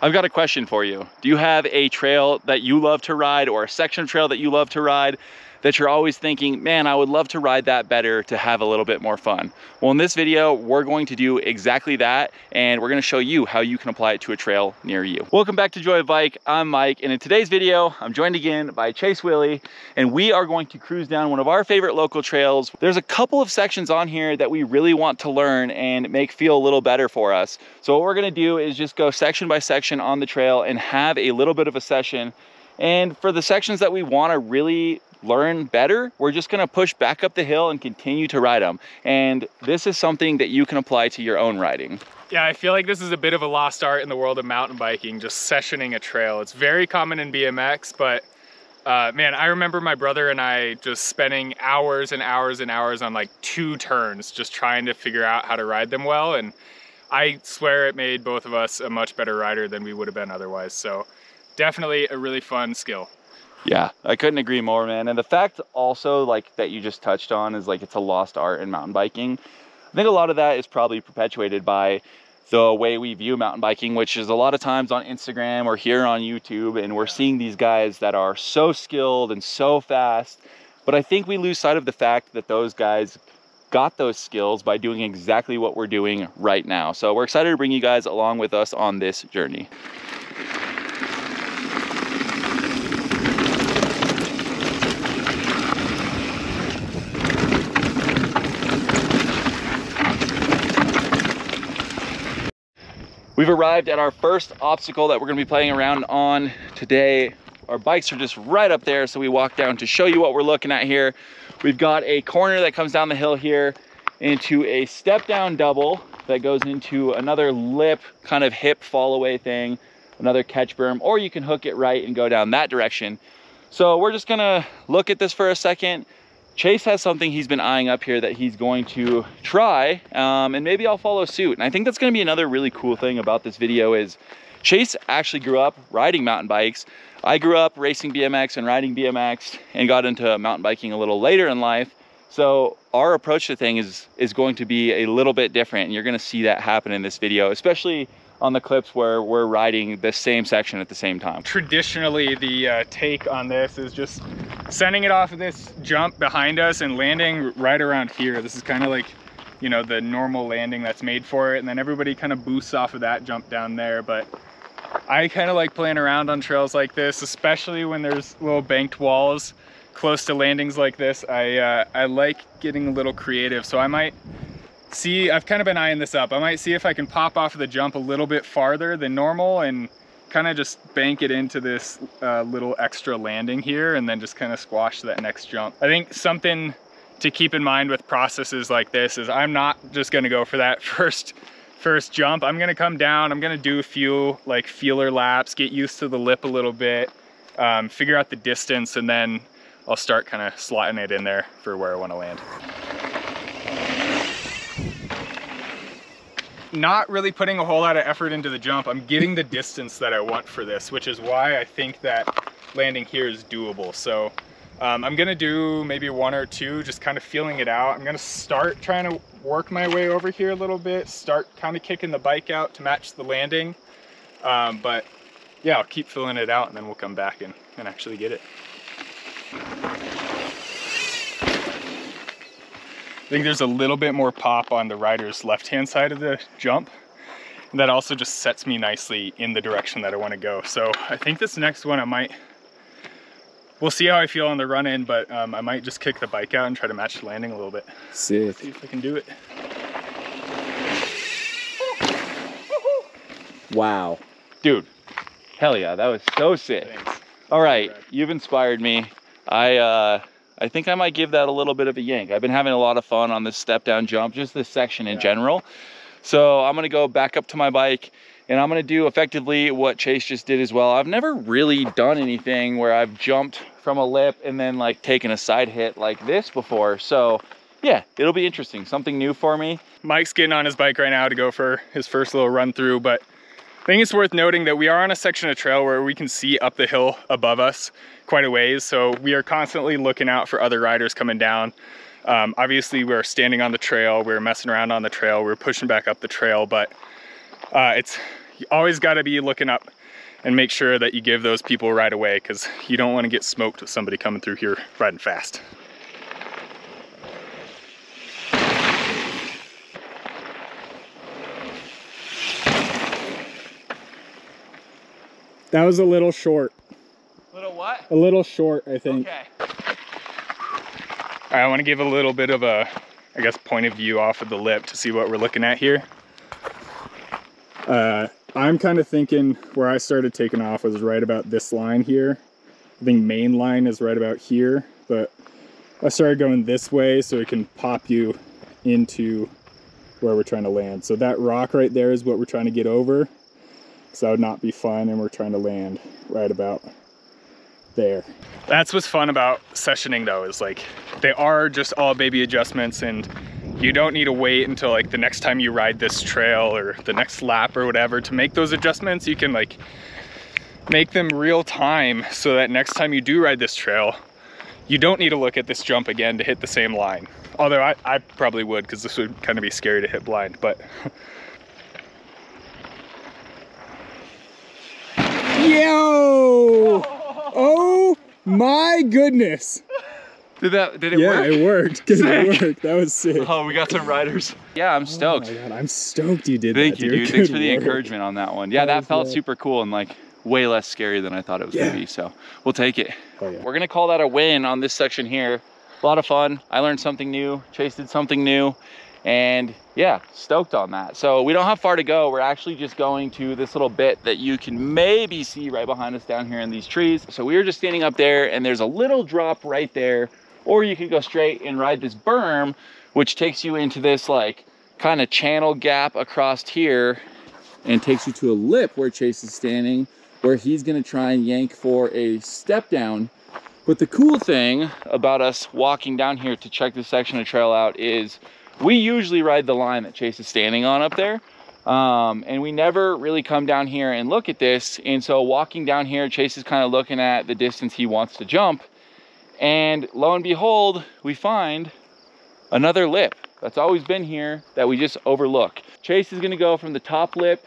I've got a question for you. Do you have a trail that you love to ride or a section of trail that you love to ride that you're always thinking, man, I would love to ride that better to have a little bit more fun? Well, in this video, we're going to do exactly that, and we're gonna show you how you can apply it to a trail near you. Welcome back to Joy of Bike. I'm Mike, and in today's video, I'm joined again by Chase Willie, and we are going to cruise down one of our favorite local trails. There's a couple of sections on here that we really want to learn and make feel a little better for us. So what we're gonna do is just go section by section on the trail and have a little bit of a session. And for the sections that we wanna really learn better, we're just gonna push back up the hill and continue to ride them. And this is something that you can apply to your own riding. Yeah, I feel like this is a bit of a lost art in the world of mountain biking, just sessioning a trail. It's very common in BMX, but man, I remember my brother and I just spending hours and hours and hours on like 2 turns, just trying to figure out how to ride them well. And I swear it made both of us a much better rider than we would have been otherwise. So definitely a really fun skill. Yeah, I couldn't agree more, man. And the fact also like that you just touched on is like it's a lost art in mountain biking. I think a lot of that is probably perpetuated by the way we view mountain biking, which is a lot of times on Instagram or here on YouTube, and we're seeing these guys that are so skilled and so fast. But I think we lose sight of the fact that those guys got those skills by doing exactly what we're doing right now. So we're excited to bring you guys along with us on this journey. We've arrived at our first obstacle that we're gonna be playing around on today. Our bikes are just right up there, so we walk down to show you what we're looking at here. We've got a corner that comes down the hill here into a step down double that goes into another lip kind of hip fall away thing, another catch berm, or you can hook it right and go down that direction. So we're just gonna look at this for a second. Chase has something he's been eyeing up here that he's going to try, and maybe I'll follow suit. And I think that's gonna be another really cool thing about this video is Chase actually grew up riding mountain bikes. I grew up racing BMX and riding BMX and got into mountain biking a little later in life. So our approach to things is going to be a little bit different, and you're gonna see that happen in this video, especially on the clips where we're riding the same section at the same time. Traditionally, the take on this is just sending it off of this jump behind us and landing right around here. This is kind of like, you know, the normal landing that's made for it, and then everybody kind of boosts off of that jump down there. But I kind of like playing around on trails like this, especially when there's little banked walls close to landings like this. I like getting a little creative, so I might see, I've kind of been eyeing this up. I might see if I can pop off of the jump a little bit farther than normal and kind of just bank it into this little extra landing here and then just kind of squash that next jump. I think something to keep in mind with processes like this is I'm not just gonna go for that first jump. I'm gonna come down, I'm gonna do a few like feeler laps, get used to the lip a little bit, figure out the distance, and then I'll start kind of slotting it in there for where I want to land. Not really putting a whole lot of effort into the jump. I'm getting the distance that I want for this, which is why I think that landing here is doable. So I'm gonna do maybe 1 or 2, just kind of feeling it out. I'm gonna start trying to work my way over here a little bit, start kind of kicking the bike out to match the landing. But yeah, I'll keep filling it out and then we'll come back and actually get it. I think there's a little bit more pop on the rider's left-hand side of the jump. And that also just sets me nicely in the direction that I want to go. So I think this next one we'll see how I feel on the run in, but I might just kick the bike out and try to match the landing a little bit. Sick. See if I can do it. Wow. Dude, hell yeah, that was so sick. Thanks. All right, you've inspired me. I think I might give that a little bit of a yank. I've been having a lot of fun on this step down jump, just this section in general. So I'm gonna go back up to my bike and I'm gonna do effectively what Chase just did as well. I've never really done anything where I've jumped from a lip and then like taken a side hit like this before. So yeah, it'll be interesting, something new for me. Mike's getting on his bike right now to go for his first little run through, but I think it's worth noting that we are on a section of trail where we can see up the hill above us quite a ways. So we are constantly looking out for other riders coming down. Obviously we're standing on the trail, we're messing around on the trail, we're pushing back up the trail, but it's you always got to be looking up and make sure that you give those people right away, because you don't want to get smoked with somebody coming through here riding fast. That was a little short. Little what? A little short, I think. Okay. All right, I want to give a little bit of a, I guess, point of view off of the lip to see what we're looking at here. I'm kind of thinking where I started taking off was right about this line here. I think main line is right about here, but I started going this way so it can pop you into where we're trying to land. So that rock right there is what we're trying to get over. So that would not be fun, and we're trying to land right about there. That's what's fun about sessioning though, is like they are just all baby adjustments, and you don't need to wait until like the next time you ride this trail or the next lap or whatever to make those adjustments. You can like make them real time so that next time you do ride this trail, you don't need to look at this jump again to hit the same line. Although I probably would, because this would kind of be scary to hit blind, but yo! Oh my goodness! Did it work? Yeah, it worked. It worked. That was sick. Oh, we got some riders. Yeah, I'm stoked. Oh my God, I'm stoked you did that. Thank you, dude. Thanks for the work. encouragement on that one. Yeah, that felt super cool and like way less scary than I thought it was gonna be. So we'll take it. Oh, yeah. We're gonna call that a win on this section here. A lot of fun. I learned something new. Chase did something new. And yeah, stoked on that. So we don't have far to go. We're actually just going to this little bit that you can maybe see right behind us down here in these trees. So we were just standing up there, and there's a little drop right there, or you could go straight and ride this berm, which takes you into this like kind of channel gap across here and takes you to a lip where Chase is standing, where he's gonna try and yank for a step down. But the cool thing about us walking down here to check this section of trail out is we usually ride the line that Chase is standing on up there. And we never really come down here and look at this. And so walking down here, Chase is kind of looking at the distance he wants to jump. And lo and behold, we find another lip that's always been here that we just overlook. Chase is gonna go from the top lip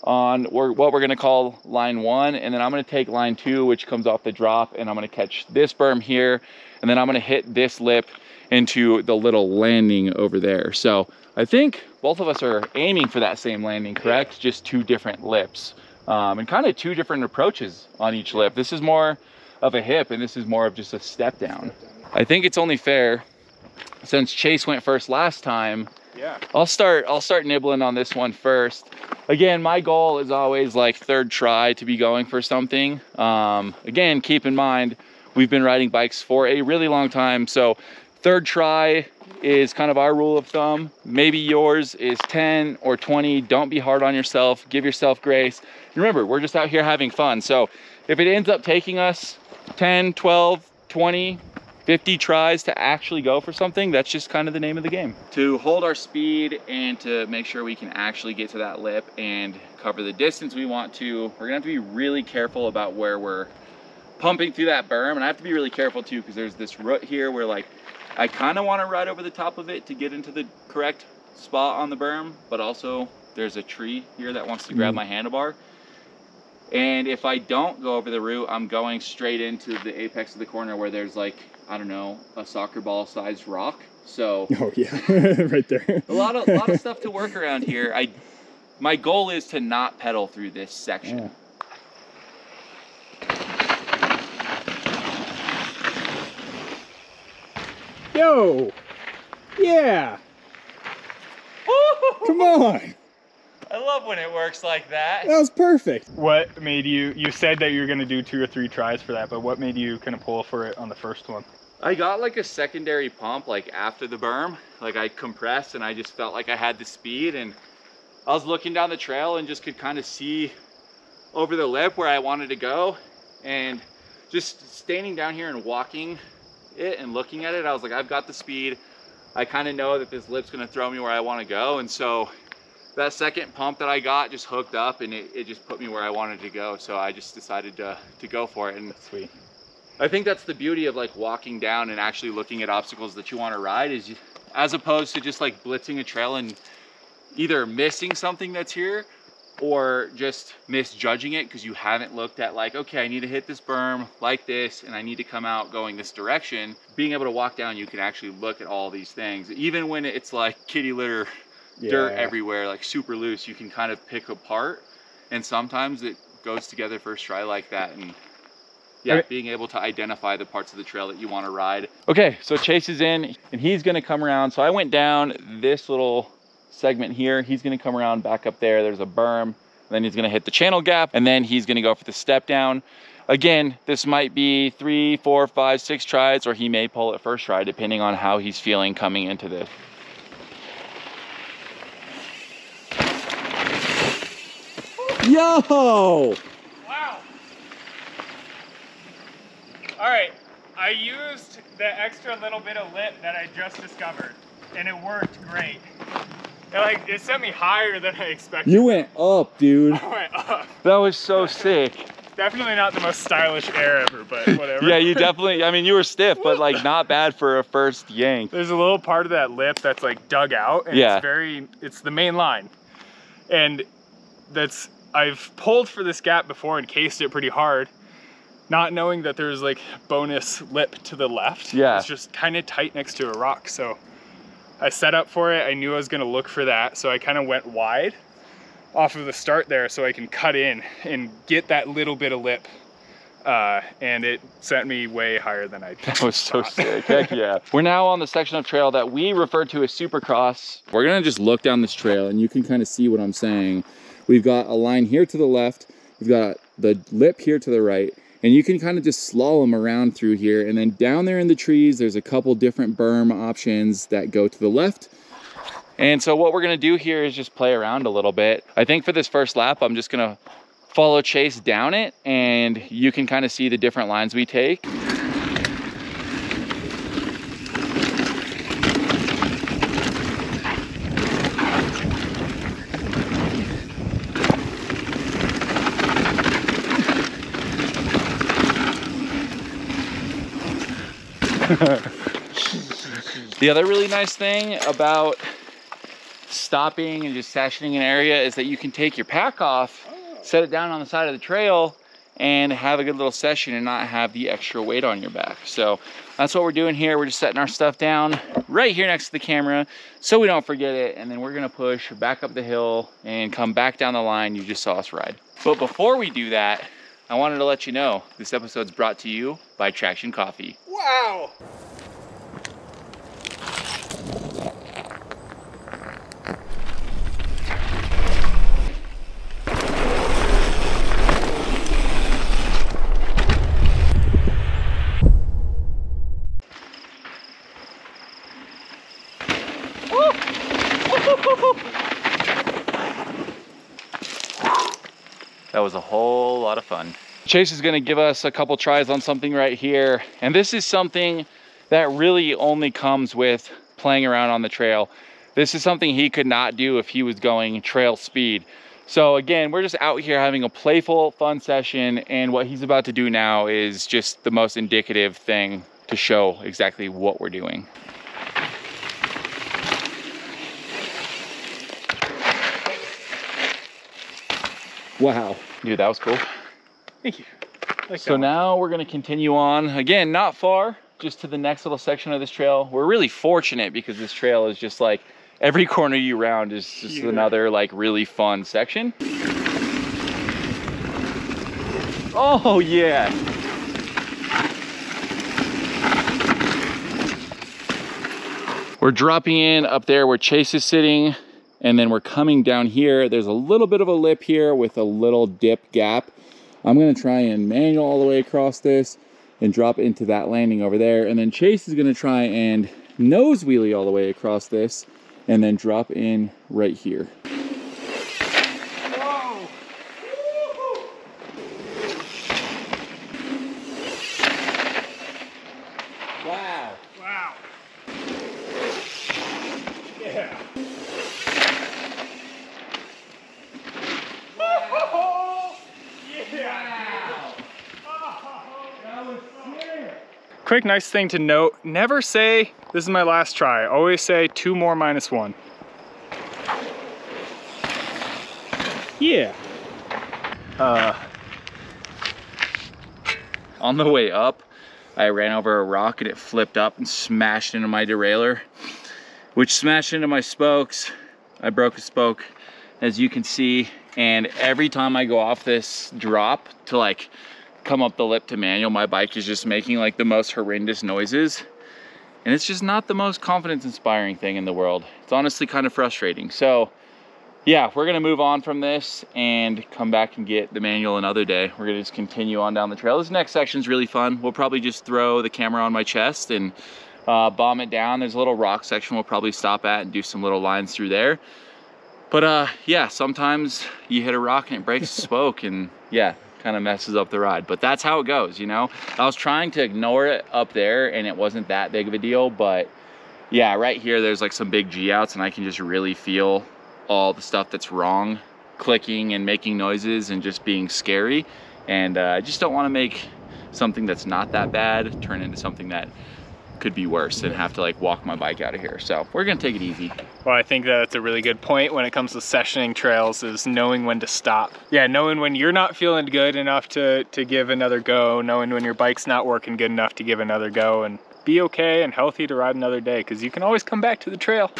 on what we're gonna call line 1, and then I'm gonna take line 2, which comes off the drop, and I'm gonna catch this berm here, and then I'm gonna hit this lip into the little landing over there. So I think both of us are aiming for that same landing, correct? Just two different lips, and kind of two different approaches on each lip. This is more of a hip, and this is more of just a step down. I think it's only fair, since Chase went first last time, I'll start nibbling on this one first. Again, my goal is always like third try to be going for something. Again, keep in mind, we've been riding bikes for a really long time, so third try is kind of our rule of thumb. Maybe yours is 10 or 20. Don't be hard on yourself. Give yourself grace. Remember, we're just out here having fun. So if it ends up taking us 10, 12, 20, 50 tries to actually go for something, that's just kind of the name of the game. To hold our speed and to make sure we can actually get to that lip and cover the distance we want to, we're gonna have to be really careful about where we're pumping through that berm. And I have to be really careful too, because there's this root here where like, I kind of want to ride over the top of it to get into the correct spot on the berm, but also there's a tree here that wants to grab my handlebar. And if I don't go over the root, I'm going straight into the apex of the corner where there's like, I don't know, a soccer ball sized rock. So oh yeah, right there. a lot of stuff to work around here. My goal is to not pedal through this section. Yeah. Yo, yeah. Come on. I love when it works like that. That was perfect. What made you said that you were gonna do 2 or 3 tries for that, but what made you kind of pull for it on the first one? I got like a secondary pump like after the berm. Like I compressed and I just felt like I had the speed, and I was looking down the trail and just could kind of see over the lip where I wanted to go. And just standing down here and walking it and looking at it, I was like, I've got the speed. I kind of know that this lip's gonna throw me where I want to go. And so that second pump that I got just hooked up, and it just put me where I wanted to go. So I just decided to go for it. And that's sweet. I think that's the beauty of like walking down and actually looking at obstacles that you want to ride, is as opposed to just like blitzing a trail and either missing something that's here or just misjudging it because you haven't looked at like, okay, I need to hit this berm like this and I need to come out going this direction. Being able to walk down, you can actually look at all these things. Even when it's like kitty litter, dirt everywhere, like super loose, you can kind of pick apart. And sometimes it goes together first try like that. And yeah, being able to identify the parts of the trail that you want to ride. Okay, so Chase is in and he's gonna come around. So I went down this little segment here. He's gonna come around back up there. There's a berm. Then he's gonna hit the channel gap and then he's gonna go for the step down. Again, this might be 3, 4, 5, 6 tries, or he may pull it first try depending on how he's feeling coming into this. Yo! Wow. All right, I used the extra little bit of lip that I just discovered and it worked great. It sent me higher than I expected. You went up, dude. I went up. That was so sick. Definitely not the most stylish air ever, but whatever. Yeah, you definitely, I mean, you were stiff, but like not bad for a first yank. There's a little part of that lip that's like dug out and it's the main line. And I've pulled for this gap before and cased it pretty hard, not knowing that there's like bonus lip to the left. Yeah. It's just kind of tight next to a rock. So I set up for it. I knew I was gonna look for that. So I kind of went wide off of the start there so I can cut in and get that little bit of lip. And it sent me way higher than I thought. That was so sick, heck yeah. We're now on the section of trail that we refer to as Supercross. We're gonna just look down this trail and you can kind of see what I'm saying. We've got a line here to the left. We've got the lip here to the right. And you can kind of just slalom around through here. And then down there in the trees, there's a couple different berm options that go to the left. And so what we're gonna do here is just play around a little bit. I think for this first lap, I'm just gonna follow Chase down it and you can kind of see the different lines we take. The other really nice thing about stopping and just sessioning an area is that you can take your pack off, set it down on the side of the trail, and have a good little session and not have the extra weight on your back. So that's what we're doing here. We're just setting our stuff down right here next to the camera so we don't forget it. And then we're gonna push back up the hill and come back down the line you just saw us ride. But before we do that, I wanted to let you know this episode's brought to you by Traction Coffee. Wow. That was a whole lot of fun. Chase is gonna give us a couple tries on something right here. And this is something that really only comes with playing around on the trail. This is something he could not do if he was going trail speed. So again, we're just out here having a playful, fun session. And what he's about to do now is just the most indicative thing to show exactly what we're doing. Wow. Dude, that was cool. Thank you. So now we're gonna continue on, again, not far, just to the next little section of this trail. We're really fortunate because this trail is just like, every corner you round is just another like really fun section. Oh yeah. We're dropping in up there where Chase is sitting. And then we're coming down here. There's a little bit of a lip here with a little dip gap. I'm gonna try and manual all the way across this and drop into that landing over there. And then Chase is gonna try and nose wheelie all the way across this and then drop in right here. Whoa. Wow. Wow. Yeah. Quick nice thing to note, never say this is my last try. Always say 2 more -1. Yeah. On the way up, I ran over a rock and it flipped up and smashed into my derailleur, which smashed into my spokes. I broke a spoke, as you can see, and every time I go off this drop to like come up the lip to manual, my bike is just making like the most horrendous noises. And it's just not the most confidence inspiring thing in the world. It's honestly kind of frustrating. So yeah, we're gonna move on from this and come back and get the manual another day. We're gonna just continue on down the trail. This next section's really fun. We'll probably just throw the camera on my chest and bomb it down. There's a little rock section we'll probably stop at and do some little lines through there. But yeah, sometimes you hit a rock and it breaks a spoke and yeah, kind of messes up the ride. But that's how it goes, you know? I was trying to ignore it up there and it wasn't that big of a deal, but yeah, right here there's like some big G outs and I can just really feel all the stuff that's wrong clicking and making noises and just being scary. And I just don't want to make something that's not that bad turn into something that could be worse and have to like walk my bike out of here. So we're gonna take it easy. Well, I think that's a really good point when it comes to sessioning trails, is knowing when to stop. Yeah, knowing when you're not feeling good enough to give another go, knowing when your bike's not working good enough to give another go, and be okay and healthy to ride another day, because you can always come back to the trail.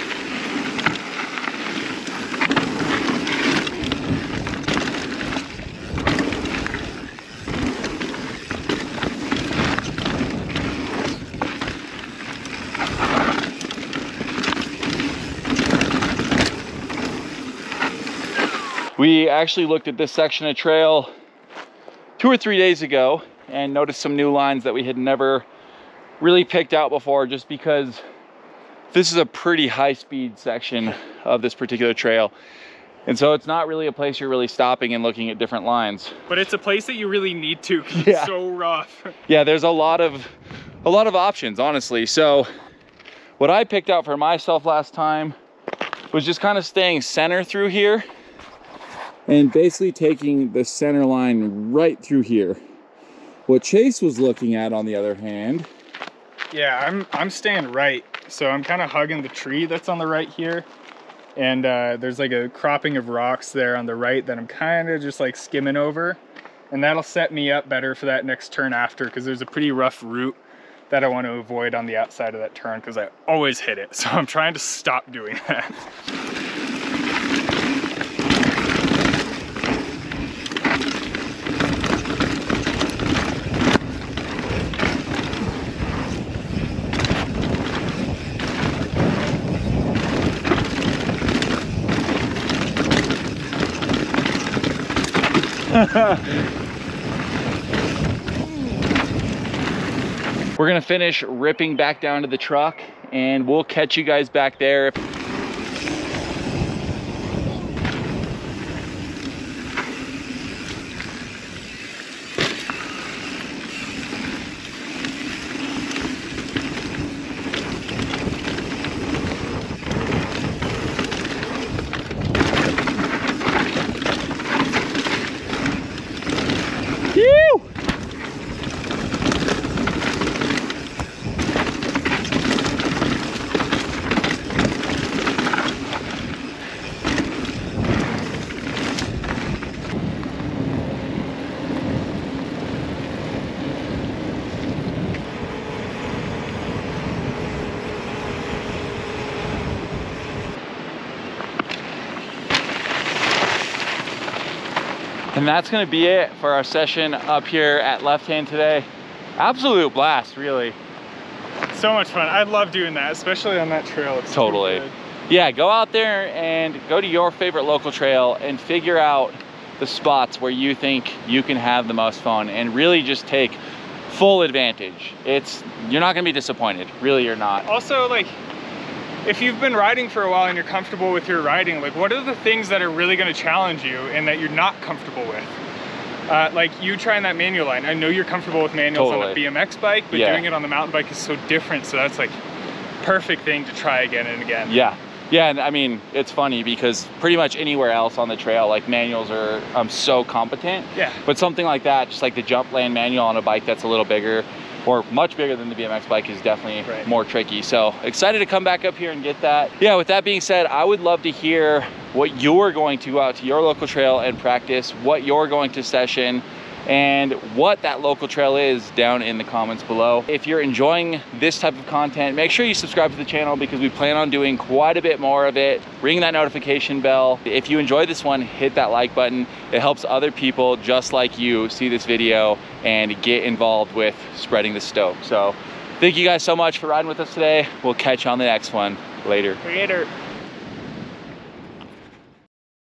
We actually looked at this section of trail 2 or 3 days ago and noticed some new lines that we had never really picked out before, just because this is a pretty high speed section of this particular trail. And so it's not really a place you're really stopping and looking at different lines. But it's a place that you really need to, 'cause Yeah. it's so rough. Yeah, there's a lot of options, honestly. So what I picked out for myself last time was just kind of staying center through here and basically taking the center line right through here. What Chase was looking at, on the other hand, Yeah, I'm staying right. So I'm kind of hugging the tree that's on the right here. And there's like a cropping of rocks there on the right that I'm kind of just like skimming over. And that'll set me up better for that next turn after, because there's a pretty rough route that I want to avoid on the outside of that turn, because I always hit it. So I'm trying to stop doing that. we're gonna finish ripping back down to the truck and we'll catch you guys back there. And that's gonna be it for our session up here at Left Hand today. Absolute blast, really. So much fun. I love doing that, especially on that trail. It's totally. So good. Yeah, go out there and go to your favorite local trail and figure out the spots where you think you can have the most fun and really just take full advantage. You're not gonna be disappointed. Really, you're not. Also, like, if you've been riding for a while and you're comfortable with your riding, like, what are the things that are really going to challenge you and that you're not comfortable with? Like you trying that manual line. I know you're comfortable with manuals on a BMX bike, but doing it on the mountain bike is so different. So that's like perfect thing to try again and again. Yeah. Yeah, and I mean, it's funny because pretty much anywhere else on the trail, like manuals are so competent. Yeah. But something like that, just like the jump land manual on a bike that's a little bigger, or much bigger than the BMX bike, is definitely more tricky. So excited to come back up here and get that. Yeah, with that being said, I would love to hear what you're going to go out to your local trail and practice, what you're going to session, and what that local trail is down in the comments below. If you're enjoying this type of content, make sure you subscribe to the channel because we plan on doing quite a bit more of it. Ring that notification bell. If you enjoyed this one, hit that like button. It helps other people just like you see this video and get involved with spreading the stoke. So thank you guys so much for riding with us today. We'll catch you on the next one. Later. Later.